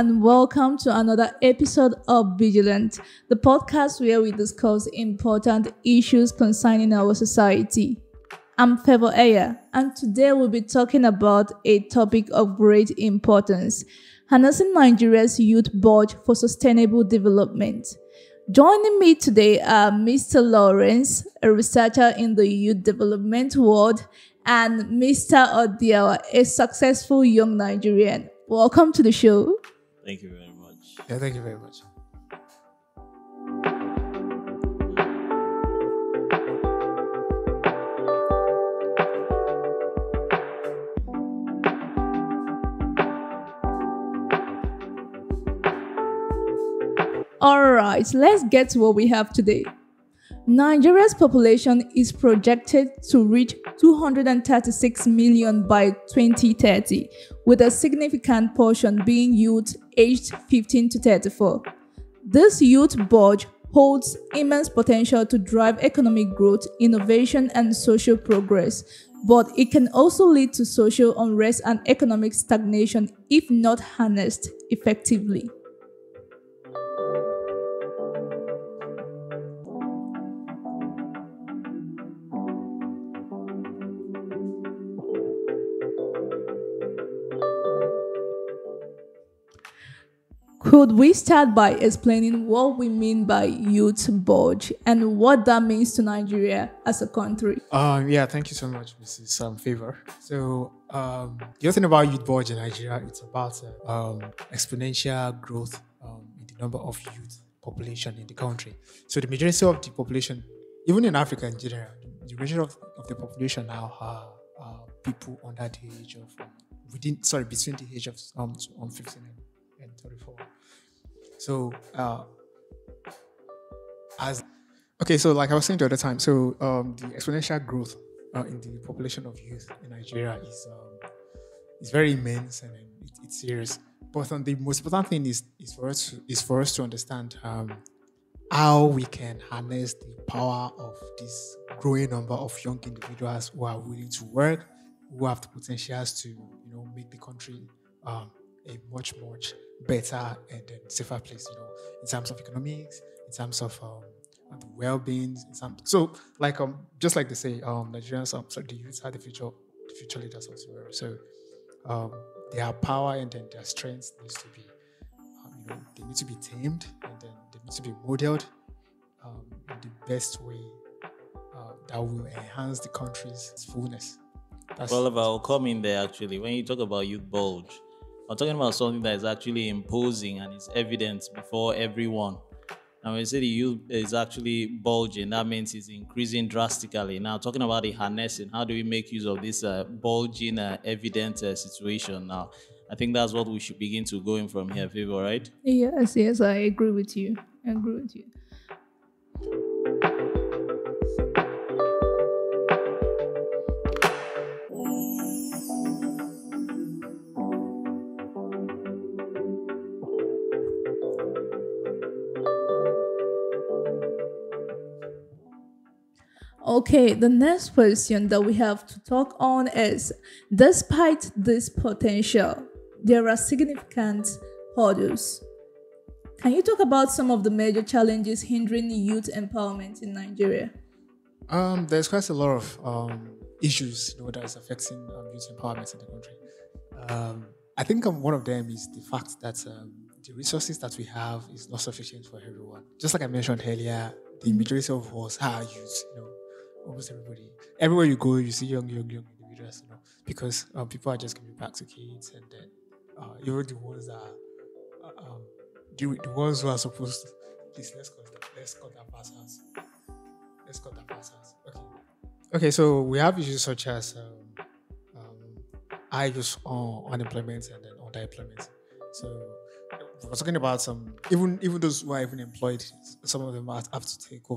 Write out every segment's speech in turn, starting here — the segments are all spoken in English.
and welcome to another episode of Vigilant, the podcast where we discuss important issues concerning our society. I'm Favour Eya, and today we'll be talking about a topic of great importance: harnessing Nigeria's youth bulge for sustainable development. Joining me today are Mr. Lawrence, a researcher in the youth development world, and Mr. Odiawa, a successful young Nigerian. Welcome to the show. Thank you very much. Yeah, thank you very much. Alright, let's get to what we have today. Nigeria's population is projected to reach 236 million by 2030, with a significant portion being youth aged 15 to 34. This youth bulge holds immense potential to drive economic growth, innovation, and social progress, but it can also lead to social unrest and economic stagnation if not harnessed effectively. Could we start by explaining what we mean by youth bulge and what that means to Nigeria as a country? Yeah, thank you so much, Mrs. Favor. So, the other thing about youth bulge in Nigeria, it's about exponential growth in the number of youth population in the country. So, the majority of the population, even in Africa in general, the majority of the population now are people under the age of between the age of 15 and 34. So, so like I was saying the other time, so the exponential growth in the population of youth in Nigeria is very immense and it's serious. But the most important thing is for us to understand how we can harness the power of this growing number of young individuals who are willing to work, who have the potentials to make the country a much better and safer place, in terms of economics, in terms of the well-being, just like they say, Nigerians, the youths are the future leaders of tomorrow. So their power and then their strength needs to be, they need to be tamed and then they need to be modeled in the best way that will enhance the country's fullness. I'll come in there actually. When you talk about youth bulge, I'm talking about something that is actually imposing and is evident before everyone. And when you say the youth is actually bulging, that means it's increasing drastically. Now, talking about the harnessing, how do we make use of this bulging, evident situation now? I think that's what we should begin to go in from here, Favor, right? Yes, I agree with you. Okay, the next question that we have to talk on is, despite this potential, there are significant hurdles. Can you talk about some of the major challenges hindering youth empowerment in Nigeria? There's quite a lot of issues that is affecting youth empowerment in the country. I think one of them is the fact that the resources that we have is not sufficient for everyone. Just like I mentioned earlier, the majority of us are youth, almost everybody. Everywhere you go, you see young individuals, because people are just giving back to kids, and then even the ones that the ones who are supposed to, please let's cut that pass out. Okay. So we have issues such as high youth unemployment and then underemployment. So we're talking about some even those who are even employed, some of them have to take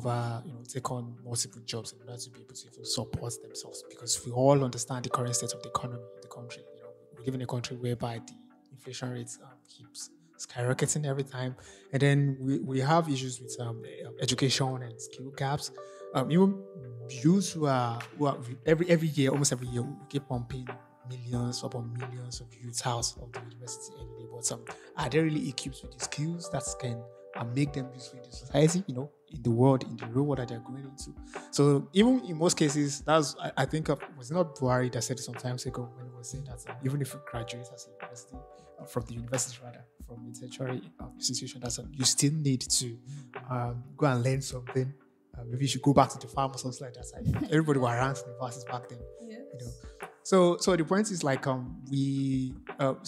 on multiple jobs in order to be able to even support themselves, because we all understand the current state of the economy in the country. We live in a country whereby the inflation rate keeps skyrocketing every time, and then we have issues with education and skill gaps. Even youths who are almost every year we keep pumping millions upon millions of youths out of the university every day, but are they really equipped with the skills that can make them useful in the society, in the world, in the real world that they're going into? So even in most cases, I think was it not Buhari that said it some time ago when he was saying that even if you graduate as a university, from the university rather, from a tertiary institution, you still need to go and learn something. Maybe you should go back to the farm or something like that. Like, everybody were around universities back then. Yes. So the point is like we've got.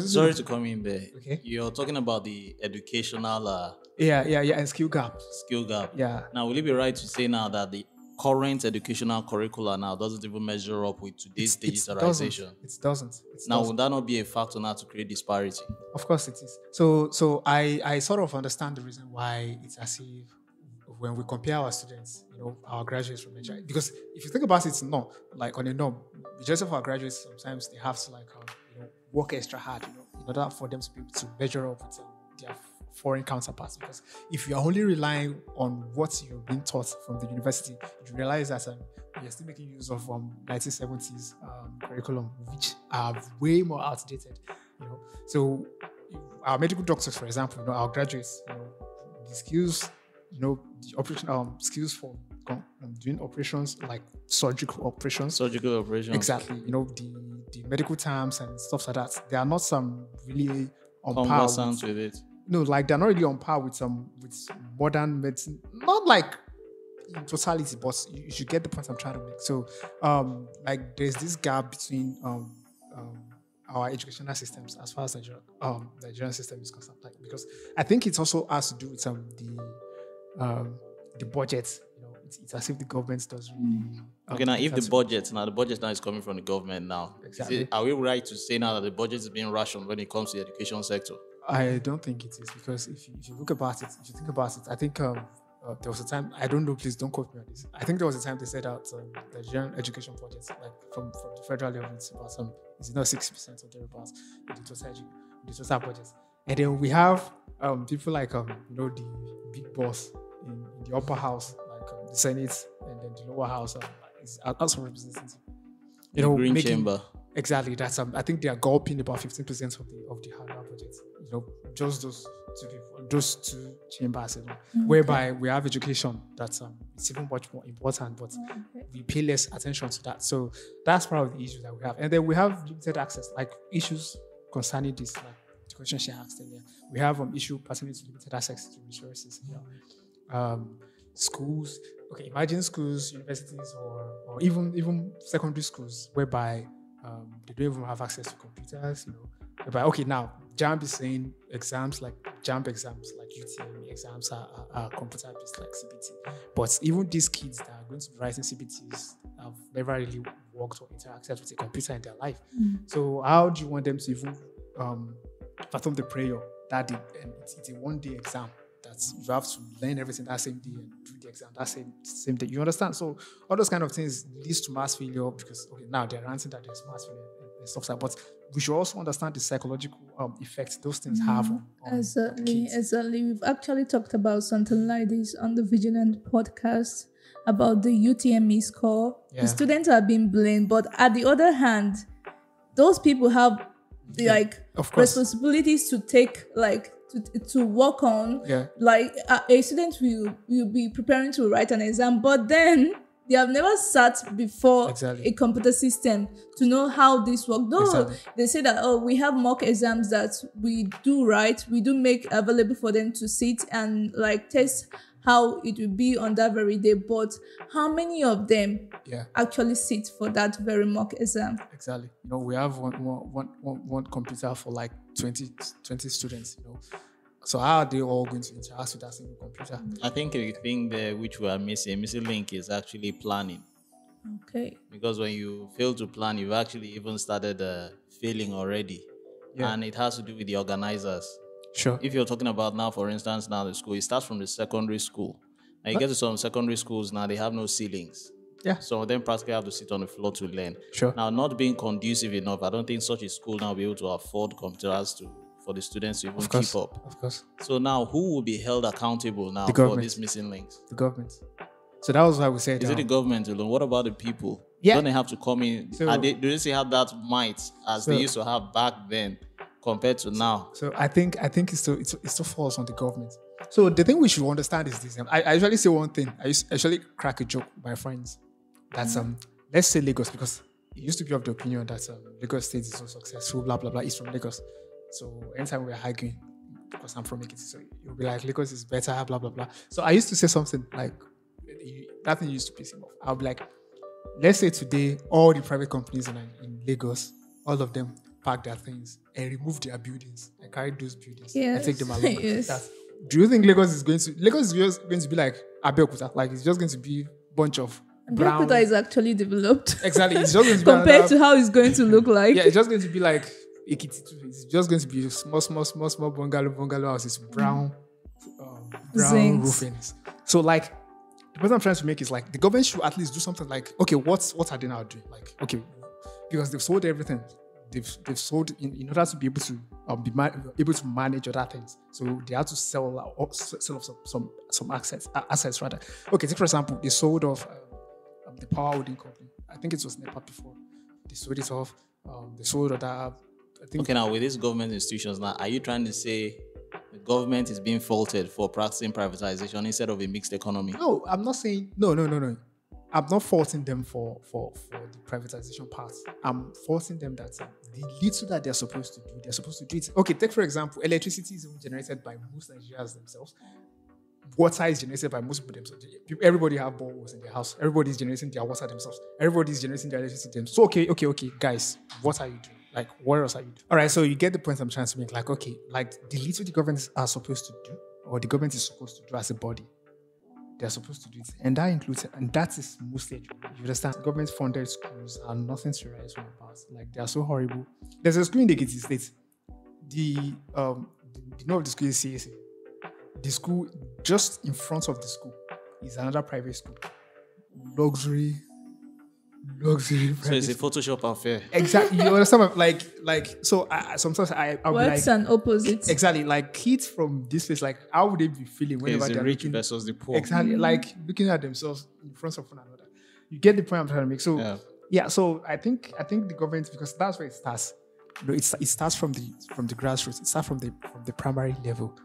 Sorry to come in there. Okay. You're talking about the educational and skill gap. skill gap. Yeah. Now, will it be right to say now that the current educational curricula now doesn't even measure up with today's digitalization? It doesn't. Now, would that not be a factor now to create disparity? Of course it is. So I sort of understand the reason why it's as if when we compare our students, our graduates from Nigeria, because if you think about it, it's not like on a norm. Majority of our graduates, sometimes they have to work extra hard, in order for them to be able to measure up with their foreign counterparts. Because if you are only relying on what you're being taught from the university, you realize that you're still making use of 1970s curriculum, which are way more outdated. So our medical doctors, for example, our graduates, the skills, the operation skills for doing operations like surgical operations. Exactly. The medical terms and stuff like that. They are not really on par with it. No, like they're not really on par with modern medicine. Not like in totality, but you should get the point I'm trying to make. So, like there's this gap between our educational systems as far as the Nigerian system is concerned. Like, because I think it also has to do with the budget. It's as if the government doesn't really. Okay, now if the budget now is coming from the government now. Exactly. Are we right to say now that the budget is being rationed when it comes to the education sector? I don't think it is, because if you think about it, I think there was a time, I don't know, please don't quote me on this. I think there was a time they said that the Nigerian education budget, like from the federal level, it's about it's not 6% of thereabouts in the total budget. And then we have people like the big boss in the upper house, like the Senate, and then the lower house is House of Representatives. The Green Chamber. Exactly. That's I think they are gulping about 15% of the annual budget. Just those two people, those two chambers, whereby we have education that's it's even much more important, but we pay less attention to that. So that's part of the issues that we have. And then we have limited access, like issues concerning this, like the question she asked earlier. We have issue pertaining to limited access to resources. Schools. Okay, imagine schools, universities, or even secondary schools, whereby they don't even have access to computers. But okay, now JAMB is saying exams like JAMB exams, like UTME exams are computer-based like CBT. But even these kids that are going to be writing CBTs have never really worked or interacted with a computer in their life. So how do you want them to even fathom the prayer that it's a one-day exam that you have to learn everything that same day and do the exam that same day? You understand? So all those kind of things leads to mass failure, because now they're ranting that there's mass failure and stuff like that. But we should also understand the psychological effects those things have on kids. Exactly. We've actually talked about something like this on the Vigilant podcast about the UTME score. The students are being blamed, but at the other hand, those people have responsibilities to take, to work on. Like a student will be preparing to write an exam, but then they have never sat before a computer system to know how this works. Though they say that, we have mock exams that we do write, we do make available for them to sit and test how it will be on that very day. But how many of them actually sit for that very mock exam? Exactly. We have one computer for 20 students, So how are they all going to interact with that single computer? I think the thing there which we are missing link is actually planning. Okay. Because when you fail to plan, you've actually even started failing already. And it has to do with the organizers. Sure. If you're talking about now, for instance, now the school, it starts from the secondary school. Now you get to some secondary schools now, they have no ceilings. Some of them practically have to sit on the floor to learn. Sure. Now, not being conducive enough, I don't think such a school now will be able to afford computers for the students to even keep up. Of course. So now, who will be held accountable now for these missing links? The government. So that was why we said... Is it the government alone? What about the people? Yeah. Don't they have to come in? So- Do they still have that might as they used to have back then compared to now? So I think it still falls on the government. So the thing we should understand is this. I usually say one thing. I usually crack a joke with my friends. That's let's say Lagos, because it used to be of the opinion that Lagos State is so successful, blah blah blah. It's from Lagos. So anytime we're arguing, because I'm from Ekiti, so you'll be like Lagos is better, blah blah blah. So I used to say something like that thing used to piss him off. I'll be like, let's say today all the private companies in Lagos, all of them pack their things and remove their buildings and carry those buildings and take them along. Yes. Do you think Lagos is just going to be like Abeokuta? Like it's just going to be a bunch of brown. Abeokuta is actually developed. Exactly. It's just going to be compared to how it's going to look like. Yeah, it's just going to be like Ekiti too. It's just going to be small bungalow houses, brown roofings. So like the point I'm trying to make is like the government should at least do something like, okay, what are they now doing? Like, okay, because they've sold everything. They've sold in order to be able to able to manage other things. So they had to sell off some assets rather. Okay, take for example, they sold off the power holding company. I think it was NEPA before. They sold it off. They sold other. I think. Okay, now with these government institutions, now are you trying to say the government is being faulted for practicing privatization instead of a mixed economy? No, I'm not saying no. I'm not faulting them for the privatization part. I'm faulting them that the little that they're supposed to do it. Okay, take for example, electricity is generated by most Nigerians themselves. Water is generated by most people themselves. Everybody have boreholes in their house. Everybody is generating their water themselves. Everybody is generating their electricity themselves. So okay, guys, what are you doing? Like, what else are you doing? All right, so you get the point I'm trying to make. Like, okay, like the little the governments are supposed to do, or the government is supposed to do as a body, they're supposed to do it. And that includes, and that is mostly, you understand, government-funded schools are nothing to rise from about. Like, they are so horrible. There's a school in the Ekiti State. The name of the school is CSA. The school, just in front of the school, is another private school. Luxury. So it's a Photoshop affair. Exactly. You understand? So sometimes I'll be like, Works and opposites. exactly, like kids from this place, like how would they be feeling whenever It's the they're rich looking, versus the poor. exactly, like looking at themselves in front of one another. You get the point I'm trying to make. So yeah, so I think the government, because that's where it starts. You know, it starts from the grassroots. It starts from the primary level.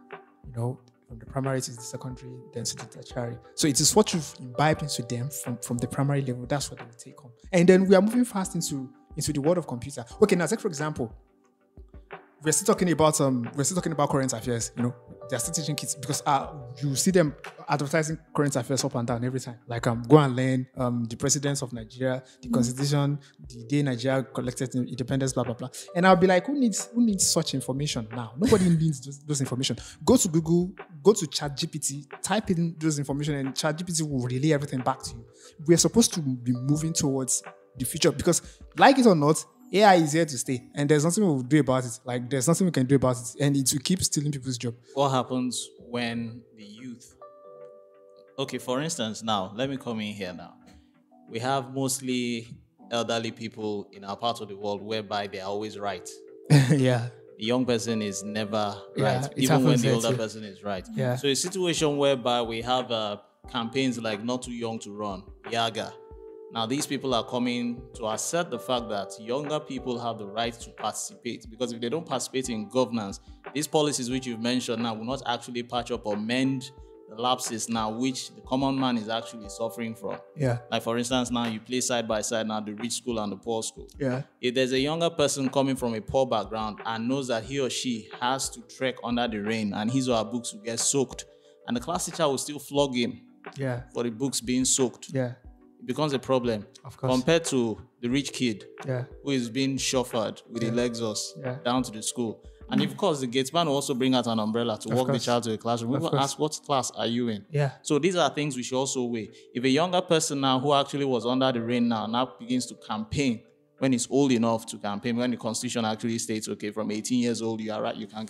You know, from the primary to the secondary, then to the tertiary. So it is what you've imbibed into them from the primary level. That's what they will take home. And then we are moving fast into the world of computer. Okay, now take for example, we're still talking about current affairs. You know, they're still teaching kids, because you see them advertising current affairs up and down every time. Like go and learn the presidents of Nigeria, the constitution, the day Nigeria collected independence, blah blah blah. And I'll be like, who needs such information now? Nobody needs those information. Go to Google, go to ChatGPT, type in those information, and ChatGPT will relay everything back to you. We're supposed to be moving towards the future, because, like it or not, AI is here to stay, and there's nothing we will do about it. Like, there's nothing we can do about it, and it will keep stealing people's job. What happens when the youth... Okay, for instance, now, let me come in here now. We have mostly elderly people in our part of the world whereby they are always right. Yeah. The young person is never Yeah, right, it even when happens the there older too. person is right. Yeah. So a situation whereby we have campaigns like Not Too Young to Run, Yaga. Now, these people are coming to assert the fact that younger people have the right to participate, because if they don't participate in governance, these policies which you've mentioned now will not actually patch up or mend the lapses now, which the common man is actually suffering from. Yeah. Like, for instance, now you play side by side now the rich school and the poor school. Yeah. If there's a younger person coming from a poor background and knows that he or she has to trek under the rain and his or her books will get soaked, and the class teacher will still flog him Yeah. for the books being soaked, Yeah. it becomes a problem. Of course. Compared to the rich kid Yeah. who is being chauffeured with a Lexus Yeah. down to the school. And of course, the gateman will also bring out an umbrella to walk the course. child to the classroom. We Of will course. ask, what class are you in? Yeah. So these are things we should also weigh. If a younger person now who actually was under the rain now begins to campaign when he's old enough to campaign, when the constitution actually states, okay, from 18 years old, you are right, you can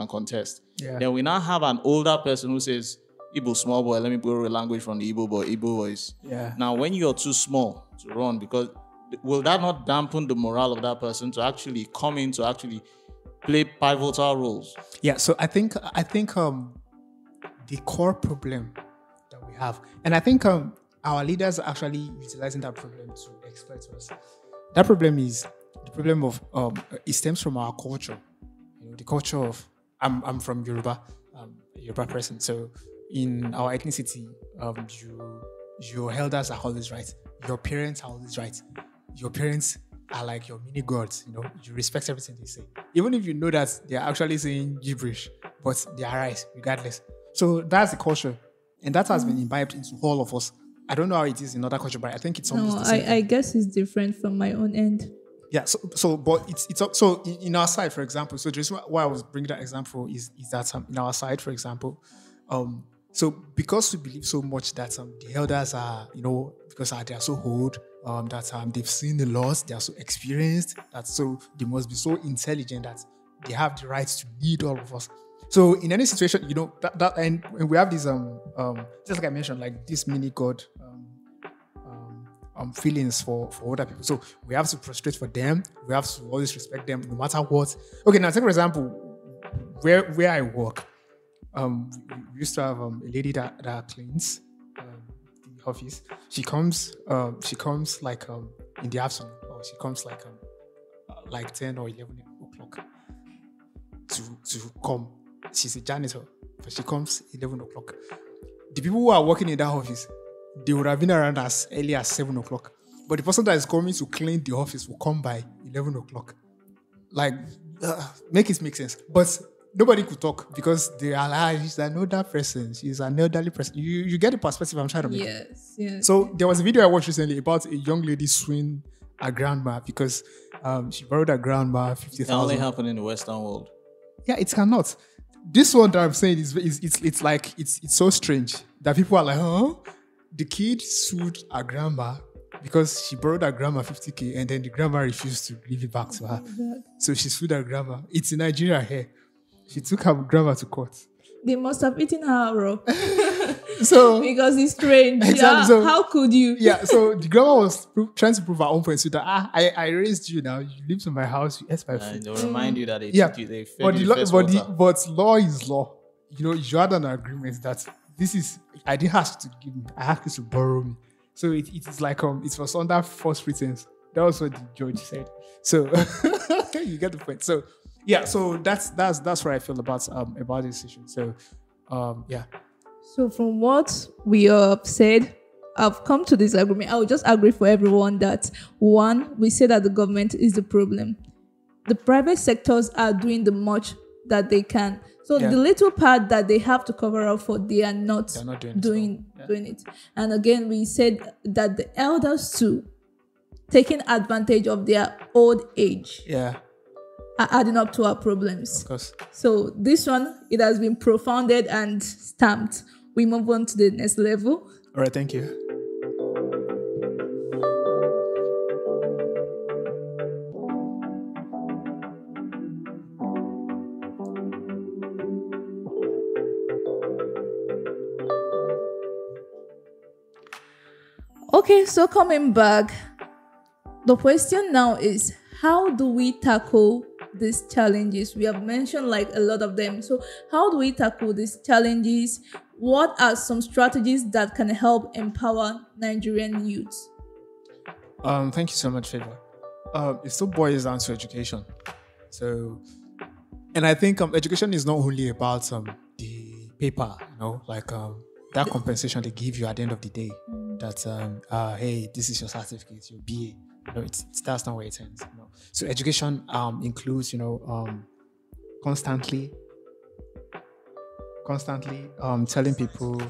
contest. Yeah. Then we now have an older person who says, Igbo small boy, let me borrow a language from the Igbo boys. Yeah. Now, when you're too small to run, because will that not dampen the morale of that person to actually come in to actually play pivotal roles? Yeah. So I think the core problem that we have, and I think our leaders are actually utilizing that problem to exploit us. That problem is the problem of it stems from our culture. The culture of I'm from Yoruba, Yoruba person. So in our ethnicity, your elders are always right. Your parents are always right. Your parents are like your mini gods. You respect everything they say, even if you know that they are actually saying gibberish, but they are right regardless. So that's the culture, and that has been imbibed into all of us. I don't know how it is in other culture, but I think it's almost the same. I guess it's different from my own end. Yeah, but it's so in our side, for example. So just why I was bringing that example is that in our side, for example, so because we believe so much that the elders are, because they are so old, that they've seen a lot, they are so experienced, that so they must be so intelligent that they have the right to lead all of us. So in any situation, that and we have this just like I mentioned, like this mini god feelings for other people. So we have to prostrate for them. We have to always respect them no matter what. Okay, now take for example, where I work, we used to have a lady that cleans the office. She comes like in the afternoon, or she comes like 10 or 11 o'clock to come. She's a janitor, but she comes 11 o'clock. The people who are working in that office, they would have been around as early as 7 o'clock. But the person that is coming to clean the office will come by 11 o'clock. Like, make it make sense. But nobody could talk because they are like, she's an older person. She's an elderly person. You get the perspective I'm trying to make. Yes. So there was a video I watched recently about a young lady suing her grandma because she borrowed her grandma 50,000. It can only happen in the Western world. Yeah, it cannot. This one that I'm saying it's like it's so strange that people are like, huh? The kid sued her grandma because she borrowed her grandma 50K and then the grandma refused to give it back to her. So she sued her grandma. It's in Nigeria here. She took her grandma to court. They must have eaten her raw. So because it's strange. Exactly. Yeah, So, how could you? Yeah, so the grandma was trying to prove her own point. So that I raised you now. You lived in my house. You ate my food. They'll remind you that they took you. They fed But you first water. but law is law. You had an agreement that this is. I didn't ask you to give me. I asked you to borrow me. So it is like it was under false pretense. That was what the judge said. So you get the point. So yeah. So that's what I feel about this issue. So yeah. So from what we have said, I've come to this agreement. I will just agree for everyone that one, we say that the government is the problem. The private sectors are doing the much that they can. So the little part that they have to cover up for, they are not doing it. And again, we said that the elders too, taking advantage of their old age, are adding up to our problems. Of course. So this one, it has been profounded and stamped. We move on to the next level. All right, thank you. Okay, so coming back, the question now is, how do we tackle these challenges? We have mentioned like a lot of them. So how do we tackle these challenges? What are some strategies that can help empower Nigerian youths? Thank you so much, Favor. It still boils down to education. So, and I think education is not only about the paper, that compensation they give you at the end of the day. That hey, this is your certificate, your BA. That's not where it ends. So education includes constantly telling people.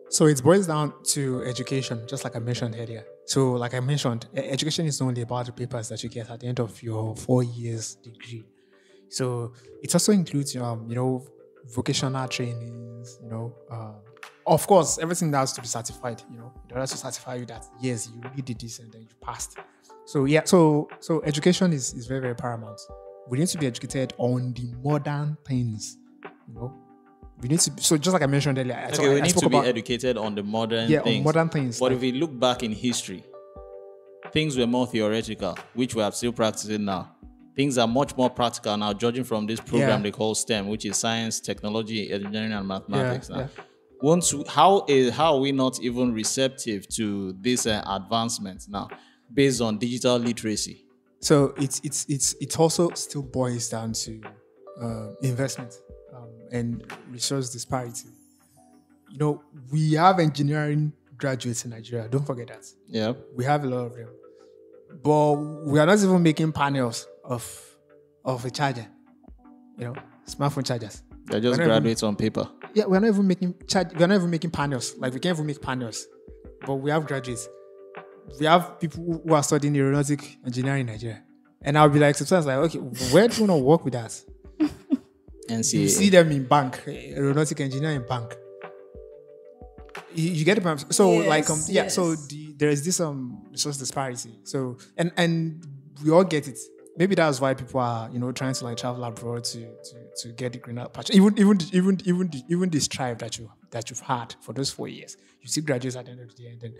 So it boils down to education, just like I mentioned earlier. So like I mentioned, education is not only about the papers that you get at the end of your 4 years degree. So it also includes, vocational trainings, of course, everything that has to be certified, in order to certify you that, yes, you really did this and then you passed. So yeah, so education is very, very paramount. We need to be educated on the modern things, We need to, so just like I mentioned earlier. We need to be educated on the modern things. On modern things. But if we look back in history, things were more theoretical, which we are still practicing now. things are much more practical now, judging from this program Yeah. they call STEM, which is science, technology, engineering, and mathematics. Yeah, Now, yeah. how are we not even receptive to this advancement now, based on digital literacy? So it also still boils down to investment and resource disparity. You know, we have engineering graduates in Nigeria. Don't forget that. Yeah. We have a lot of them, but we are not even making panels of a charger. You know, smartphone chargers. They're just We're not graduates on paper. Yeah, we're not even making We're not even making panels. Like we can't even make panels, but we have graduates. We have people who are studying aeronautic engineering in Nigeria, and I'll be like, sometimes like, okay, where do you want to work with us? NCAA. You see them in bank, aeronautic engineering bank. You get it. So Yes, like yes. So there is this resource disparity. So and we all get it. Maybe that's why people are trying to like travel abroad to get the green patch. Even this strive that you've had for those 4 years, you see graduates at the end of the day, and then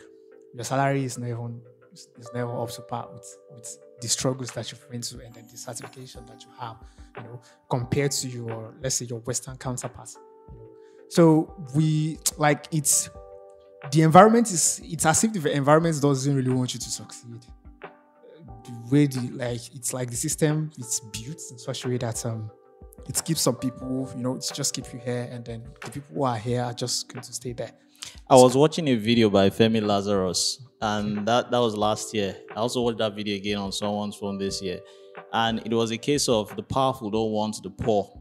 your salary is never up to par with the struggles that you've went through and then the certification that you have, compared to your, let's say, your Western counterparts. So it's the environment it's as if the environment doesn't really want you to succeed. The way it's like the system is built in such a way that it keeps some people, it's just keep you here, and then the people who are here are just going to stay there. I was watching a video by Femi Lazarus, and that was last year. I also watched that video again on someone's phone this year, and it was a case of the powerful don't want the poor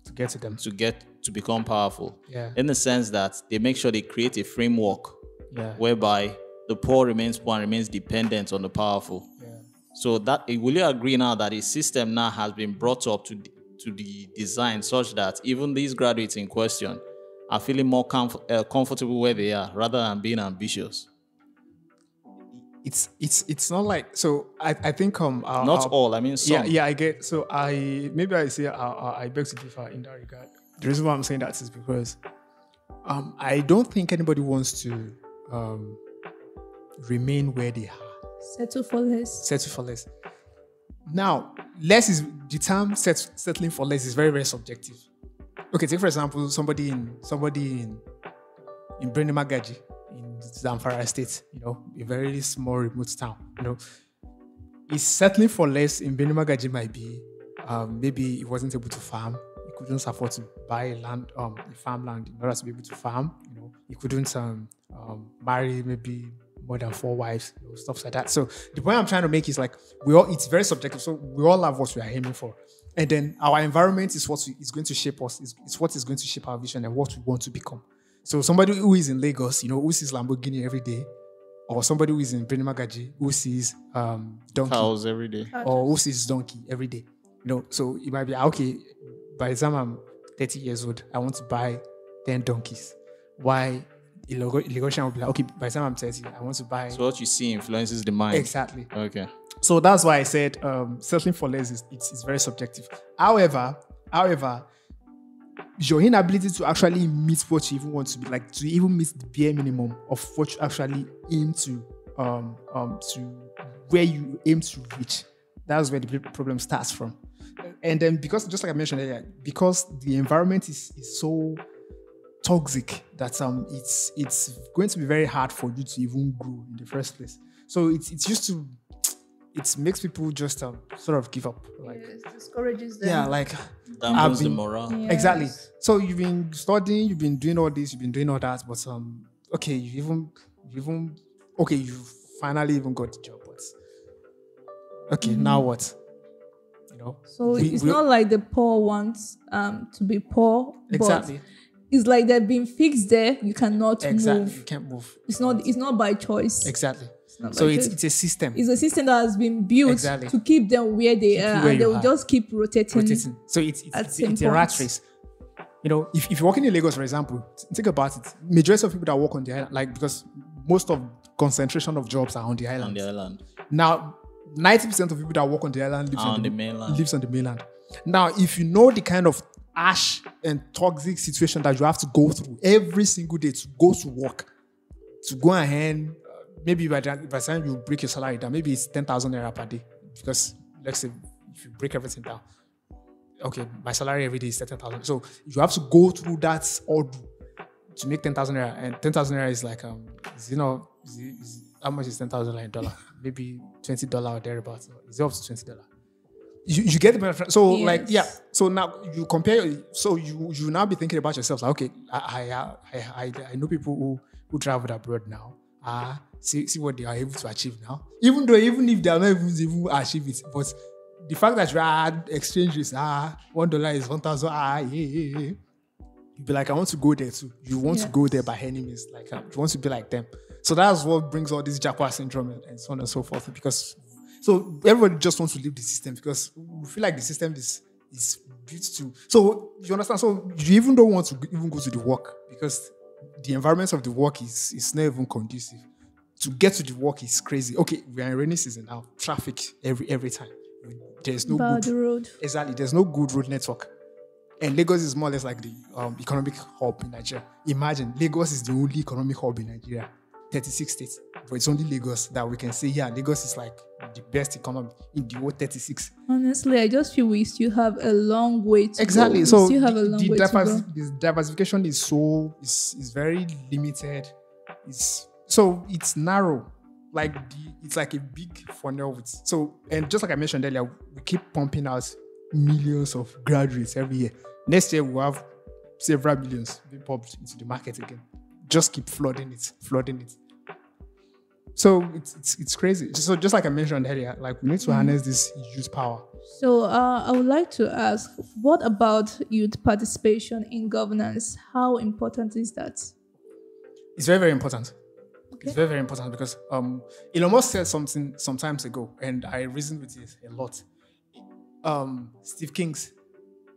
To get to them. to become powerful. Yeah. In the sense that they make sure they create a framework Yeah. whereby the poor remains poor and remains dependent on the powerful. Yeah. So will you agree now that a system now has been brought up to the design such that even these graduates in question are feeling more comfortable where they are rather than being ambitious? It's not like, so I think Not all, I mean some. yeah, I get. So I beg to differ in that regard. The reason why I'm saying that is because I don't think anybody wants to remain where they are. Settle for less. Now, less is the term settling for less is very, very subjective. Okay, take for example somebody in Brene Magaji in Zamfara State, a very small remote town. Is settling for less in Brene Magaji might be maybe he wasn't able to farm. He couldn't afford to buy a farmland in order to be able to farm. He couldn't marry maybe more than 4 wives, stuff like that. So the point I'm trying to make is like it's very subjective. So we all have what we are aiming for, and then our environment is what is going to shape us. It's what is going to shape our vision and what we want to become. So somebody who is in Lagos, who sees Lamborghini every day, or somebody who is in Brene Magaji who sees donkey Cows every day, or who sees donkey every day. So it might be okay. By the time I'm 30 years old, I want to buy 10 donkeys. Why? Lagosian will be like, okay, by the time I'm 30, I want to buy. so what you see influences the mind. Exactly. Okay. So that's why I said settling for less is very subjective. However, your inability to actually meet what you even want to be, like to even meet the bare minimum of what you actually aim to where you aim to reach, that's where the problem starts from. And then because, just like I mentioned earlier, because the environment is so toxic that it's going to be very hard for you to even grow in the first place. So it makes people just sort of give up. Like, Yes, discourages them. yeah, like Dampens the morale. Yes. exactly. So you've been studying, you've been doing all this, you've been doing all that, but okay, you finally even got the job, but okay, now what? So it's not like the poor wants to be poor, Exactly. but it's like they're being fixed there. You cannot Exactly. You move. can't move. It's not by choice. Exactly. not So by it's choice. a system. It's a system that has been built Exactly. to keep them where they Keep you are, where and they you will are. just keep rotating. So at it's same a rat points. race. If you're working in Lagos, for example, think about it. Majority of people that work on the island, like, because most of concentration of jobs are on the island. On the island. Now, 90% of people that work on the island lives On the mainland. lives on the mainland. Now, if you know the kind of ash and toxic situation that you have to go through every single day to go to work, to go ahead, maybe by the time you break your salary down, maybe it's 10,000 naira per day, because let's say if you break everything down, okay, my salary every day is 10,000. So you have to go through that order to make 10,000 naira, and 10,000 naira is like how much is 10,000 in dollar? Maybe $20 or thereabouts. It's up to $20. You get the benefit. So So now you compare. So you now be thinking about yourself. Like, okay, I know people who traveled abroad now. See what they are able to achieve now. Even if they are not even able to achieve it, but the fact that you add exchange rates, $1 is 1,000. Yeah. You be like, I want to go there too. You want to go there by any means. Like you want to be like them. So that's what brings all this Jaguar syndrome and so on and so forth. Because so everybody just wants to leave the system because we feel like the system is built to. So you understand. So you even don't want to even go to the work because the environment of the work is not even conducive. To get to the work is crazy. Okay, we are in rainy season now. Traffic every time. There's no Bad road. Exactly. There's no good road network. And Lagos is more or less like the economic hub in Nigeria. Imagine, Lagos is the only economic hub in Nigeria. 36 states. But it's only Lagos that we can say, Lagos is like the best economy in the whole 36. Honestly, I just feel we still have a long way to exactly. go. So we still have a long way to go. The diversification is very limited. It's narrow. It's like a big funnel. And just like I mentioned earlier, we keep pumping out millions of graduates every year. Next year we'll have several millions being pumped into the market again. Just keep flooding it. So it's crazy. So just like I mentioned earlier, like we need to harness this youth power. So I would like to ask, what about youth participation in governance? How important is that? It's very, very important. Okay. It's very, very important because Elon Musk said something some times ago, and I reasoned with it a lot. Steve Kings,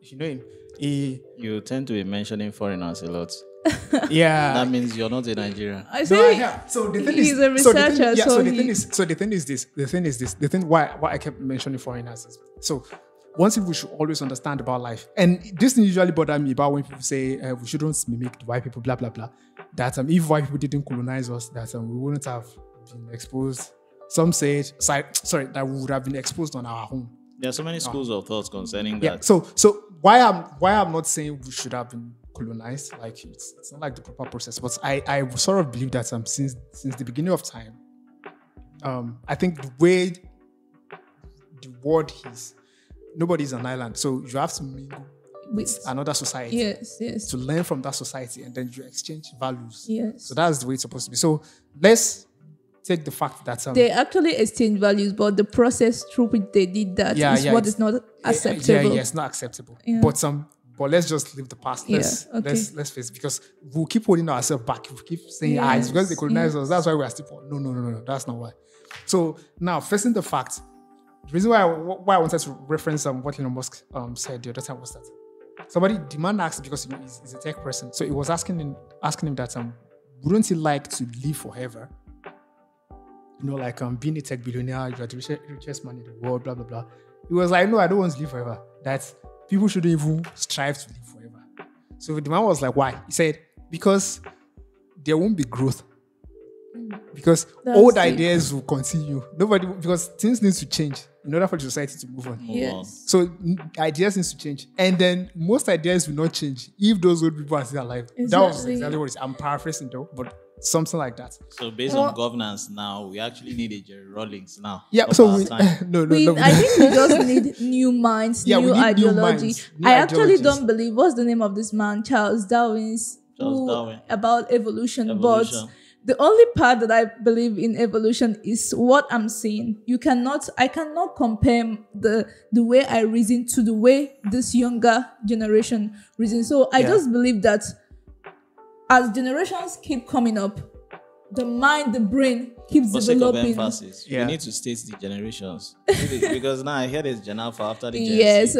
if you know him, you tend to be mentioning foreigners a lot. Yeah, that means you're not a Nigerian. I see. So the thing he's a researcher. The thing why I kept mentioning foreigners is so one thing we should always understand about life, and this thing usually bothers me about when people say we shouldn't mimic the white people, blah blah blah. That if white people didn't colonize us, that we wouldn't have been exposed. Some say that we would have been exposed on our own. There are so many schools of thoughts concerning that. Yeah. So why I'm not saying we should have been colonized, like it's not like the proper process, but I sort of believe that since the beginning of time, I think the way the world is, nobody's an island, so you have to mingle with another society. Yes. To learn from that society, and then you exchange values. Yes. So that's the way it's supposed to be. So let's take the fact that they actually exchange values, but the process through which they did that is not acceptable. Yeah, it's not acceptable. Yeah. But let's just leave the past. Let's face it, because we'll keep holding ourselves back. We keep saying, it's because they colonized us. That's why we are still. No. That's not why. So now, facing the fact, the reason why I wanted to reference what Elon Musk said the other time was that the man asked, because he's a tech person, so he was asking him that wouldn't he like to live forever? Being a tech billionaire, you are the richest man in the world, blah, blah, blah. He was like, no, I don't want to live forever. That people shouldn't even strive to live forever. So the man was like, why? He said, because there won't be growth. Because old ideas will continue. Because things need to change in order for the society to move on. Yes. So ideas need to change. And then most ideas will not change if those old people are still alive. Exactly. That was exactly what it is. I'm paraphrasing though, but something like that. So based on governance now, we actually need a Jerry Rawlings now. Yeah, so I think we just need new minds, new ideology. I actually don't believe, what's the name of this man, Charles Darwin, about evolution. But the only part that I believe in evolution is what I'm seeing. I cannot compare the way I reason to the way this younger generation reasons. So I just believe that as generations keep coming up, the mind, the brain keeps developing. Of emphasis, we need to state the generations. Because now I hear there's Gen Alpha after the Gen Z. Yes,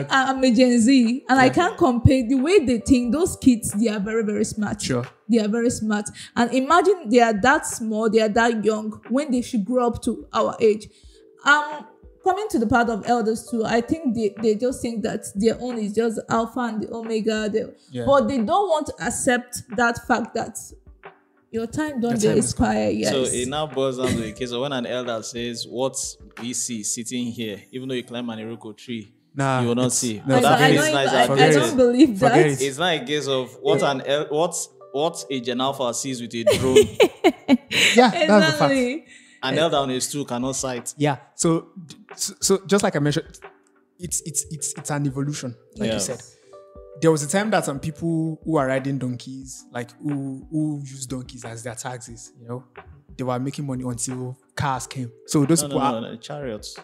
I'm a Gen Z, and I can't compare the way they think. Those kids, they are very, very smart. Sure. They are very smart. And imagine they are that small, they are that young, when they should grow up to our age. Coming to the part of elders too, I think they just think that their own is just alpha and the omega. But they don't want to accept that fact that Your time Your don't time is expire. Yes. So it now boils down to a case of when an elder says, "What we see sitting here," even though you climb an Iroko tree, Nah, you will not it's- see. no, But that forget phase it. now is I Forget don't it. believe that. Forget it. It's not a case of what a Gen Alpha sees with a drone. Yeah, that's the fact. Exactly. An elder on a stool cannot sight. Yeah. So just like I mentioned, it's an evolution, like Yeah. you said. There was a time that some people who are riding donkeys, like who use donkeys as their taxis, they were making money until cars came. So those people are No, chariots.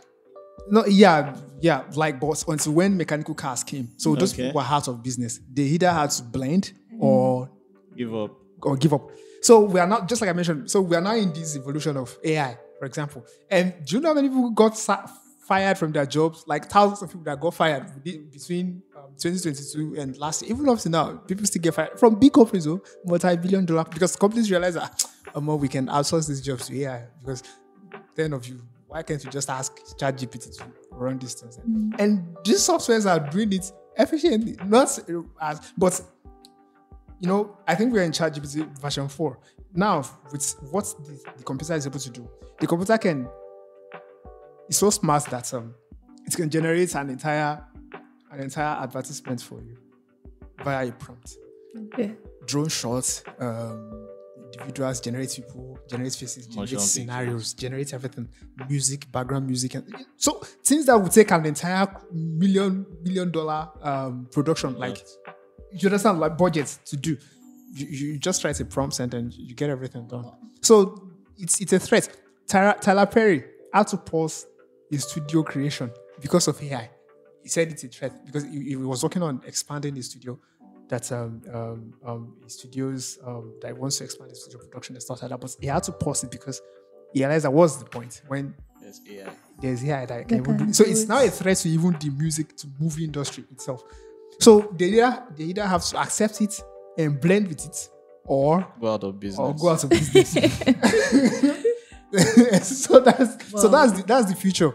no, yeah, like but until when mechanical cars came. So those Okay. people were out of business. They either had to blend or Give up. give up. So we are not, just like I mentioned, so we are now in this evolution of AI, for example. And do you know how many people got fired from their jobs? Like thousands of people that got fired between 2022 and last year. Even up to now, people still get fired from big companies, multi-billion dollar, because companies realize that we can outsource these jobs to AI. Because 10 of you, why can't you just ask ChatGPT to run these things? And these softwares are doing it efficiently, not as, but I think we're in ChatGPT version 4. Now, with what the computer is able to do, the computer it's so smart that it can generate an entire advertisement for you via a prompt. Okay. Drone shots, individuals, generate people, generate faces, generate scenarios, generate everything, music, background music, and so things that would take an entire million dollar production, like you understand, like budgets to do. You just write a prompt and then you get everything done. So it's a threat. Tyler Perry had to pause his studio creation because of AI. He said it's a threat because he was working on expanding his studio. That his studios that he wants to expand his studio production and stuff like that. But he had to pause it because he realized that was the point when there's AI that can even do. So it's now a threat to even the music to movie industry itself. So they either have to accept it and blend with it, or go out of business. So that's the future.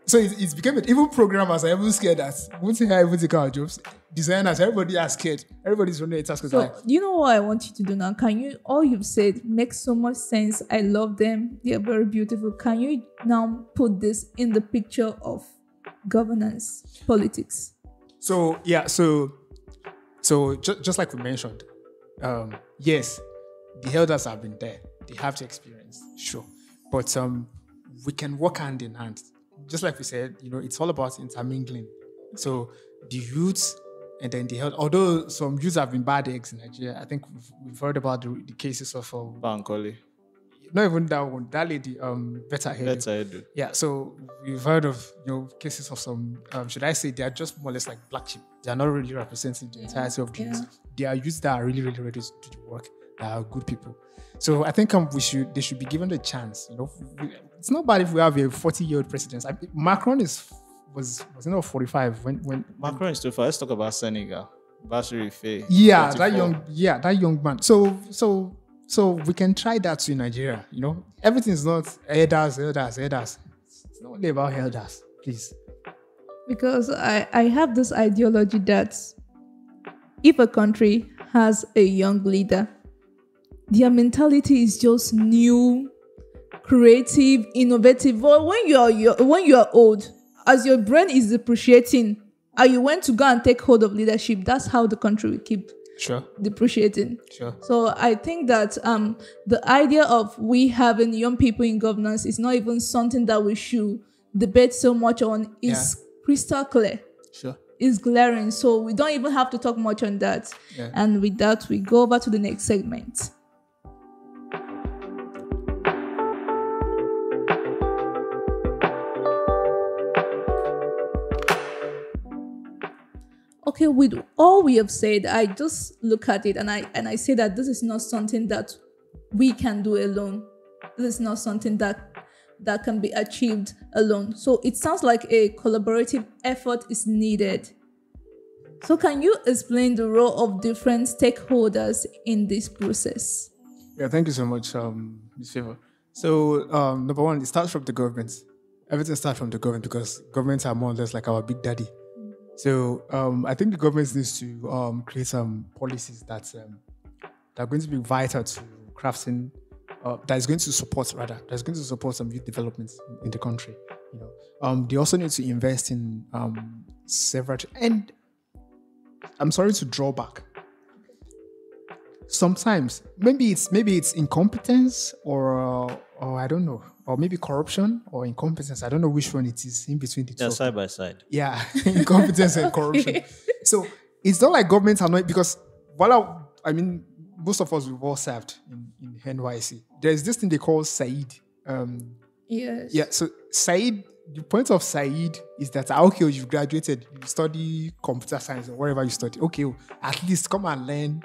So it's become even programmers are even scared that once AI even take our jobs, designers, everybody are scared. Everybody's running a task. So you know what I want you to do now? Can you, all you've said makes so much sense. I love them. They are very beautiful. Can you now put this in the picture of governance, politics? So yeah, so just like we mentioned, yes, the elders have been there. They have the experience, sure. But we can work hand in hand. Just like we said, it's all about intermingling. So the youths and then the health. Although some youths have been bad eggs in Nigeria, I think we've heard about the cases of Bankole. Not even that one. That lady, Better Head. Yeah. So we've heard of cases of some. Should I say they are just more or less like black sheep? They are not really representing the entirety of the youth. They are youths that are really, really ready to do the work. That are good people. So I think they should be given the chance. It's not bad if we have a 40-year-old president. Macron was 45 when Macron is too far. Let's talk about Senegal. Bashir Faye. Yeah, 44. that young man. So we can try that to Nigeria. Everything's not elders. It's not only about elders, please. Because I have this ideology that if a country has a young leader, their mentality is just new, creative, innovative. But when you are old, as your brain is depreciating, and you want to go and take hold of leadership, that's how the country will keep depreciating. Sure. So I think that the idea of we having young people in governance is not even something that we should debate so much on. It's crystal clear. Sure. It's glaring. So we don't even have to talk much on that. Yeah. And with that, we go over to the next segment. Okay, with all we have said, I just look at it and I say that this is not something that we can do alone. This is not something that can be achieved alone. So it sounds like a collaborative effort is needed. So can you explain the role of different stakeholders in this process? Yeah, thank you so much, Ms. Favor. So number one, it starts from the government. Everything starts from the government because governments are more or less like our big daddy. So I think the government needs to create some policies that are going to be vital to crafting, that is going to support some youth development in the country. They also need to invest in several. And I'm sorry to draw back. Sometimes maybe it's incompetence or I don't know, or maybe corruption or incompetence. I don't know which one it is in between the two. Yeah, side by side. Yeah, incompetence and corruption. So it's not like governments are not, because most of us we've all served in NYC. There's this thing they call Said. Yes. Yeah. So Said, the point of Said is that okay, you graduated, you study computer science or whatever you study. Okay, at least come and learn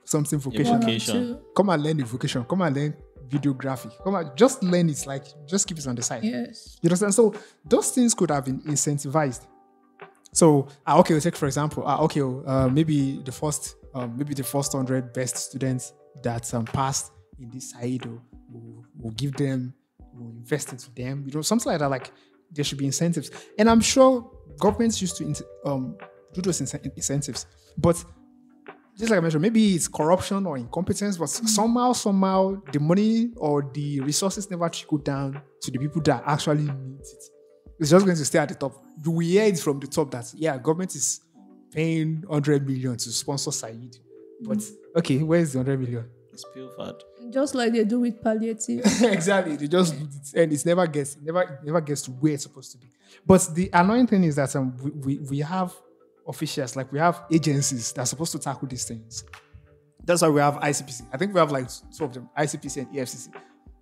something vocational. Come and learn the vocation. Come and learn videography. Come and just learn it. Like just keep it on the side. Yes. You understand? So those things could have been incentivized. So okay, we'll take for example, maybe the first 100 best students that passed in this side, we'll give them, we'll invest into them. Something like that. Like there should be incentives, and I'm sure governments used to do those incentives, but just like I mentioned, maybe it's corruption or incompetence, but somehow the money or the resources never trickle down to the people that actually need it. It's just going to stay at the top. You will hear it from the top that, government is paying 100 million to sponsor Said. But, okay, where is the 100 million? It's pilfered. Just like they do with palliative. Exactly. They just do it, and it never gets to where it's supposed to be. But the annoying thing is that we have officials, like we have agencies that are supposed to tackle these things. That's why we have ICPC. I think we have like two of them, ICPC and EFCC.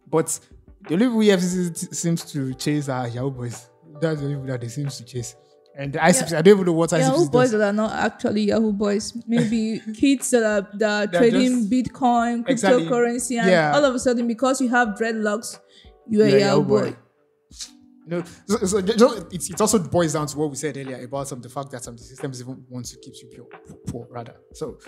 But the only people EFCC seems to chase are Yahoo boys. That's the only people that they seem to chase. And the ICPC, I don't even know what ICPC Yahoo boys does. that are not actually Yahoo boys. Maybe kids that are trading Bitcoin, cryptocurrency, and all of a sudden, because you have dreadlocks, you're a Yahoo boy. It also boils down to what we said earlier about the fact that the systems even want to keep you poor rather. So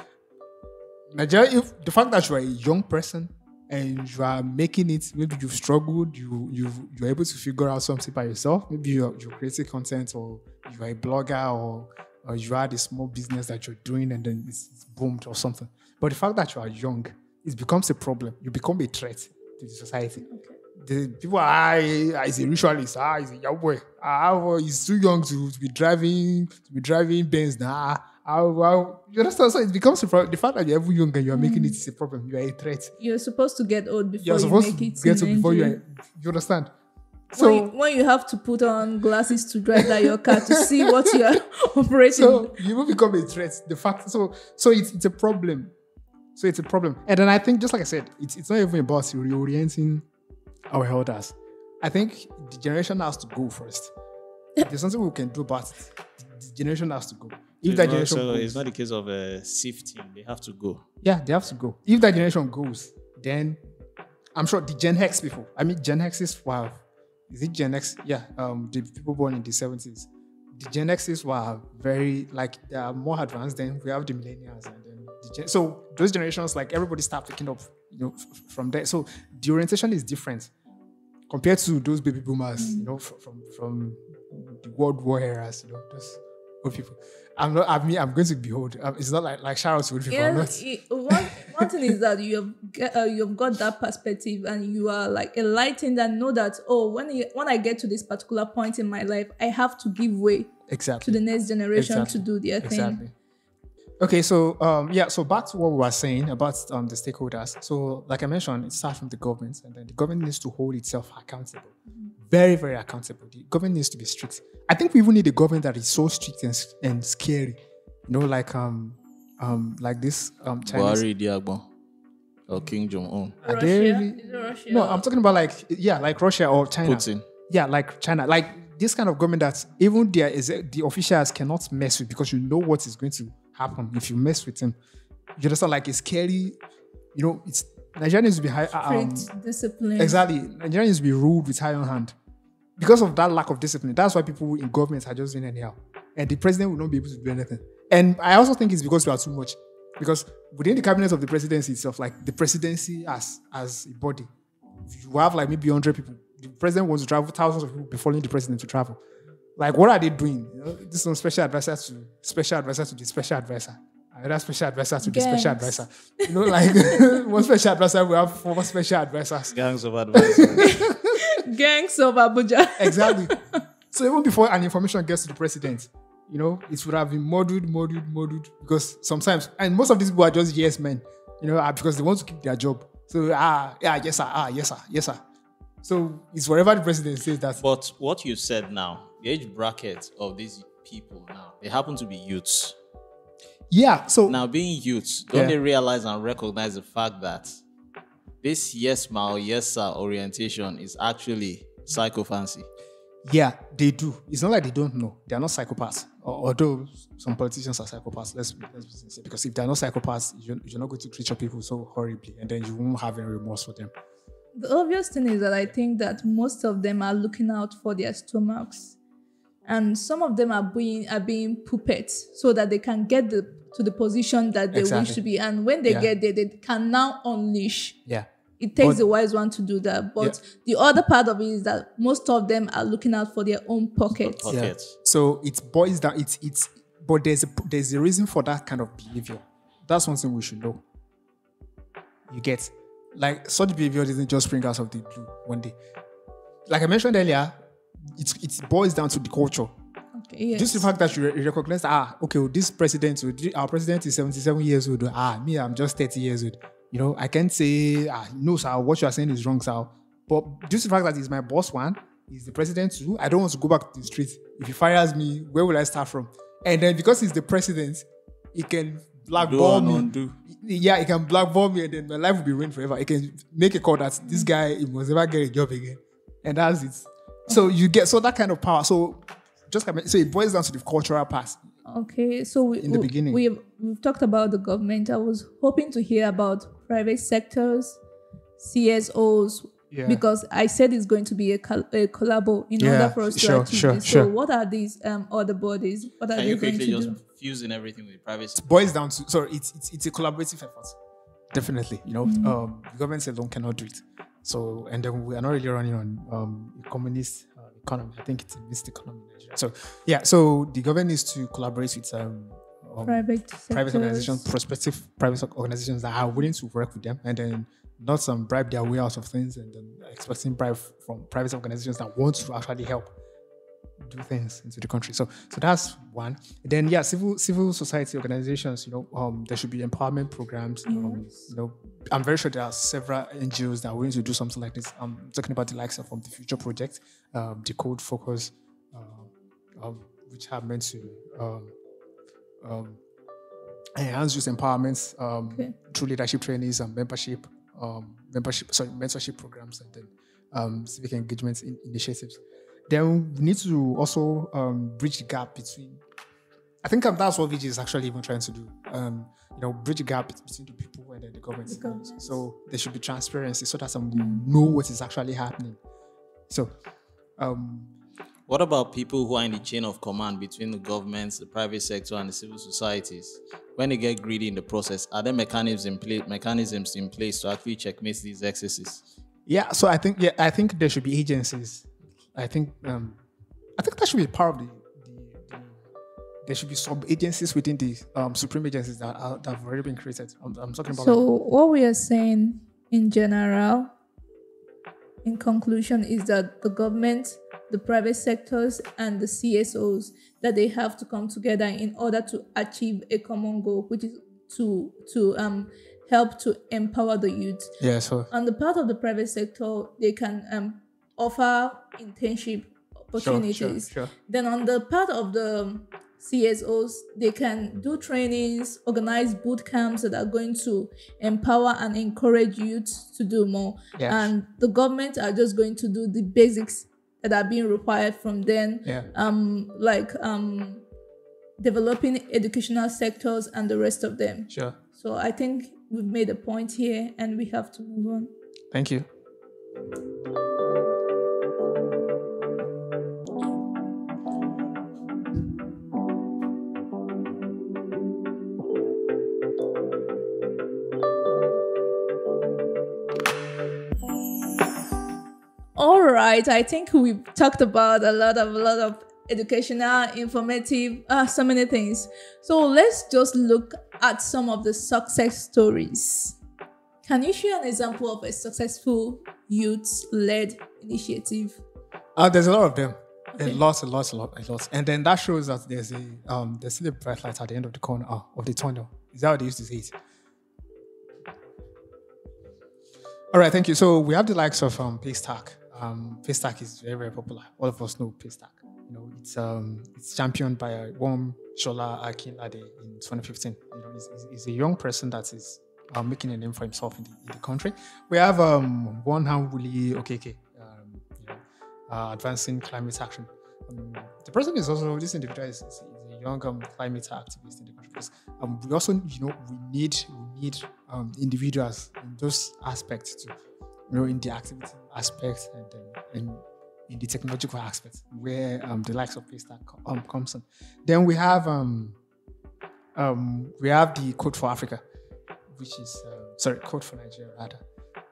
Nigeria, if the fact that you are a young person and you are making it, maybe you've struggled, you're able to figure out something by yourself. Maybe you're creating content, or you are a blogger, or you had a small business that you're doing and then it's boomed or something. But the fact that you are young, it becomes a problem. You become a threat to the society. Okay. The people he's a ritualist, he's a young boy, he's too young to be driving Benz now. You understand? So it becomes the fact that you're ever young and you're making it is a problem. You are a threat. You're supposed to get old before you make it. You understand? So when you have to put on glasses to drive that your car to see what you're operating. So you will become a threat. The fact so it's a problem. So it's a problem. And then I think, just like I said, it's not even about reorienting our elders. I think the generation has to go first. There's something we can do about it. The generation has to go. If that generation goes, it's not a case of sifting. They have to go. Yeah, they have to go. If that generation goes, then I'm sure the Gen X people. I mean, Gen X's were. Is it Gen X? Yeah, the people born in the 70s. The Gen X's were very, they are more advanced than we have the millennials, and then so those generations, like everybody start picking up, from there. So the orientation is different compared to those baby boomers, from the World War eras, those old people. I'm going to be old. It's not like shout out to old people. One thing is that you've got that perspective, and you are like enlightened and know that when I get to this particular point in my life, I have to give way to the next generation to do their thing. Okay, so so back to what we were saying about the stakeholders. So like I mentioned, it starts from the government, and then the government needs to hold itself accountable. Very, very accountable. The government needs to be strict. I think we even need a government that is so strict and scary. Like this Chinese. Buhari Diagbo or King Jong-un. Russia? No, I'm talking about like Russia or China. Putin. Yeah, like China. Like this kind of government that even the officials cannot mess with, because you know what is going to happen if you mess with him. You understand? Like it's scary. It's Nigeria needs to be high. Discipline. Exactly. Nigeria needs to be ruled with high on hand. Because of that lack of discipline, that's why people in government are just doing anyhow. And the president will not be able to do anything. And I also think it's because we are too much. Because within the cabinet of the presidency itself, like the presidency as a body, you have like maybe 100 people. The president wants to travel, thousands of people be following the president to travel. Like, what are they doing? This is special advisor to the special advisor. Another special advisor to the Gangs. special advisor. You know, like one special advisor, we have 4 special advisors. Gangs of advisors. Gangs of Abuja. Exactly. So even before an information gets to the president, you know, it would have been muddled, because sometimes, and most of these people are just yes men, you know, because they want to keep their job. So, yes sir. So it's whatever the president says that. But what you said now, the age bracket of these people now, they happen to be youths. Yeah. So Now, being youths, don't they realize and recognize the fact that this yes ma or yes sir orientation is actually psychophancy? yeah, they do. It's not like they don't know. They are not psychopaths. Although some politicians are psychopaths, let's be sincere. Because if they are not psychopaths, you're not going to treat your people so horribly, and then you won't have any remorse for them. The obvious thing is that I think that most of them are looking out for their stomachs, and some of them are being puppets so that they can get to the position that they wish to be. And when they get there, they can now unleash. Yeah. It takes the wise one to do that. But the other part of it is that most of them are looking out for their own pockets. Yeah. So it boils down. But there's a reason for that kind of behavior. That's one thing we should know. You get, like, such behavior doesn't just spring out of the blue one day. Like I mentioned earlier, it boils down to the culture. Okay, yes. Just the fact that you recognize, this president, our president is 77 years old. Me, I'm just 30 years old. You know, I can't say, no, sir, what you are saying is wrong, sir. But just the fact that he's my boss, one, he's the president, too, I don't want to go back to the street. If he fires me, where will I start from? And then because he's the president, he can blackball me. Yeah, he can blackball me, and then my life will be ruined forever. He can make a call that this guy, he must never get a job again. And that's it. So you get that kind of power. So it boils down to the cultural part. Okay, so in the beginning, we've talked about the government. I was hoping to hear about private sectors, CSOs, because I said it's going to be a collabo in order for us to achieve this. So what are these other bodies? What are they going to do? Just fusing everything with private sector? It boils down to, it's a collaborative effort. Definitely, you know, the government alone cannot do it. So, and then we are not really running on a communist economy. I think it's a mixed economy in Nigeria. So, so the government needs to collaborate with private organizations, prospective private organizations that are willing to work with them, and then not bribe their way out of things, and then expecting bribe from private organizations that want to actually help do things into the country. So that's one. Then civil society organizations. You know, there should be empowerment programs. You know, I'm very sure there are several NGOs that are willing to do something like this. I'm talking about the likes of the Future Project, the Code Focus, which have meant to enhance youth empowerment through leadership trainings and mentorship programs, and then civic engagement initiatives. Then we need to also bridge the gap between. I think that's what Veegil is actually even trying to do. You know, bridge the gap between the people and then the government. So there should be transparency so that we know what is actually happening. So, what about people who are in the chain of command between the governments, the private sector, and the civil societies? When they get greedy in the process, are there mechanisms in place to actually checkmate these excesses? Yeah. So I think there should be agencies. I think that should be part of there should be sub-agencies within the supreme agencies that have already been created. I'm talking about. So what we are saying in general, in conclusion, is that the government, the private sectors, and the CSOs, that they have to come together in order to achieve a common goal, which is to help to empower the youth. Yeah. So on the part of the private sector, they can offer internship opportunities. Sure. Then on the part of the CSOs, they can do trainings, organize boot camps that are going to empower and encourage youth to do more. Yes. And the government are just going to do the basics that are being required from them, like developing educational sectors and the rest of them. Sure. So I think we've made a point here and we have to move on. Thank you. All right, I think we've talked about a lot of educational, informative, so many things. So let's just look at some of the success stories. Can you share an example of a successful youth-led initiative? There's a lot of them. Okay. A lot. And then that shows that there's still a bright light at the end of the corner of the tunnel. Is that how they used to say it? All right, thank you. So we have the likes of Paystack. Paystack is very, very popular. All of us know Paystack. You know, it's championed by one Shola Akinlade in 2015. You know, he's a young person that is making a name for himself in the country. We have one Hambuli Okeke, advancing climate action. The person is also, this individual is a young climate activist in the country. Because, we also, we need individuals in those aspects too. In the activity aspect and in the technological aspect, where the likes of Paystack comes in. Then we have the Code for Africa, which is Code for Nigeria rather,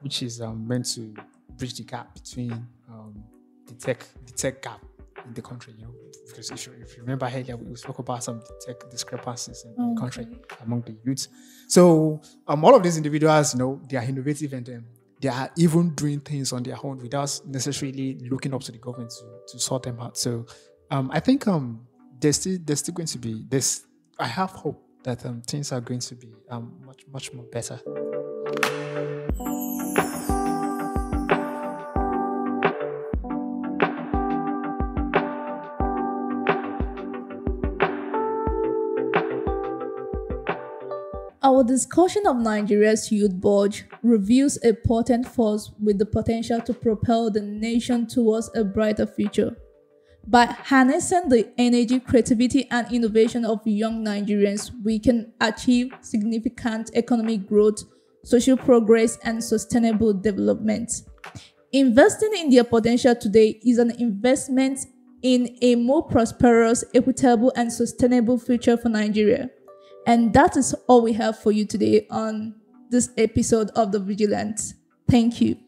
which is meant to bridge the gap between the tech gap in the country. Because if you remember earlier, we spoke about some tech discrepancies in the country among the youths. So all of these individuals, they are innovative and they are even doing things on their own without necessarily looking up to the government to sort them out. So I think there's still going to be this. I have hope that things are going to be much more better. Our discussion of Nigeria's youth bulge reveals a potent force with the potential to propel the nation towards a brighter future. By harnessing the energy, creativity, and innovation of young Nigerians, we can achieve significant economic growth, social progress, and sustainable development. Investing in their potential today is an investment in a more prosperous, equitable, and sustainable future for Nigeria. And that is all we have for you today on this episode of The Vigilant. Thank you.